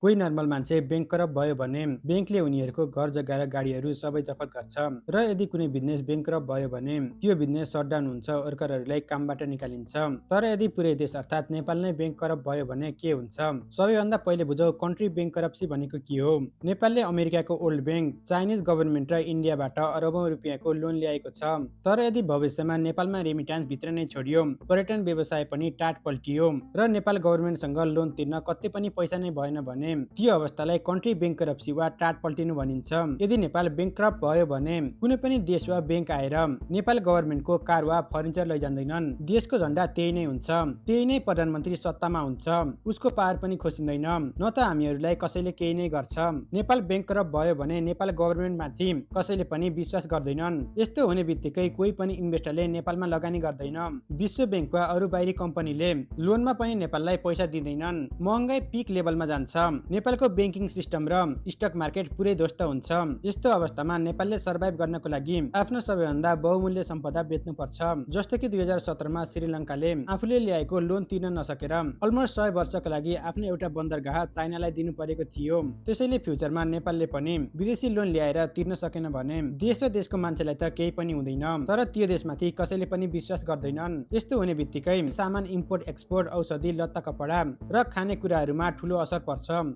कोही नर्मल मान्छे bank corrupt भयो भने बैंकले उनीहरूको घर जग्गा र गाडीहरू सबै जफत गर्छ र यदि कुनै बिजनेस बैंक करप्ट भयो भने त्यो बिजनेस सटडाउन हुन्छ, वर्करहरूलाई कामबाट निकालिन्छ। तर यदि पुरै देश अर्थात् नेपाल नै बैंक करप्ट भयो भने के हुन्छ? सबैभन्दा पहिले बुझौँ कन्ट्री बैंक करप्सी भनेको के हो। नेपालले अमेरिकाको ओल्ड बैंक, चाइनिज गभर्नमेन्ट र इन्डियाबाट अरबौं रुपियाँको लोन ल्याएको छ। तर यदि भविष्यमा नेपालमा रेमिट्यान्स भित्र नै छोडियो, पर्यटन व्यवसाय पनि टाट पल्टियो र नेपाल गभर्नमेन्टसँग लोन तिर्न कति पनि पैसा नै भएन भने त्यो अवस्थालाई कन्ट्री बैंक करप्सी वा टाट पल्टिनु भनिन्छ। यदि नेपाल बैंकक्रप्ट भयो भने कुनै पनि देश वा बैंक आएर नेपाल गभर्नमेन्टको कार वा फर्निचर लैजान्दैनन्। देशको झण्डा त्यही नै हुन्छ, त्यही नै प्रधानमन्त्री सत्तामा हुन्छ, उसको पावर पनि खोसिँदैन, न त हामीहरूलाई कसैले केही नै गर्छ। नेपाल बैंकक्रप्ट भयो भने नेपाल गभर्नमेन्टमाथि कसैले पनि विश्वास गर्दैनन्। यस्तो हुने बित्तिकै कोही पनि इन्भेस्टरले नेपालमा लगानी गर्दैन। विश्व बैंक वा अरू बाहिरी कम्पनीले लोनमा पनि नेपाललाई पैसा दिँदैनन्। महँगाई पिक लेभलमा जान्छ। नेपालको बैंकिङ सिस्टम र स्टक मार्केट पुरै ध्वस्त हुन्छ। यस्तो अवस्थामा नेपालले सर्भाइभ गर्नको लागि आफ्नो सबैभन्दा बहुमूल्य सम्पदा बेच्नुपर्छ। जस्तो कि 2017 मा श्रीलङ्काले आफूले ल्याएको लोन तिर्न नसकेर अलमोस्ट 100 वर्षका लागि आफ्नो एउटा बन्दरगाह चाइनालाई दिनु परेको थियो। त्यसैले फ्युचरमा नेपालले पनि विदेशी लोन ल्याएर तिर्न सकेन भने देश र देशको मान्छेलाई त केही पनि हुँदैन, तर त्यो देशमाथि कसैले पनि विश्वास गर्दैनन्। यस्तो हुने बित्तिकै सामान इम्पोर्ट एक्सपोर्ट, औषधि, लत्ता कपडा र खानेकुराहरूमा ठूलो असर पर्छ।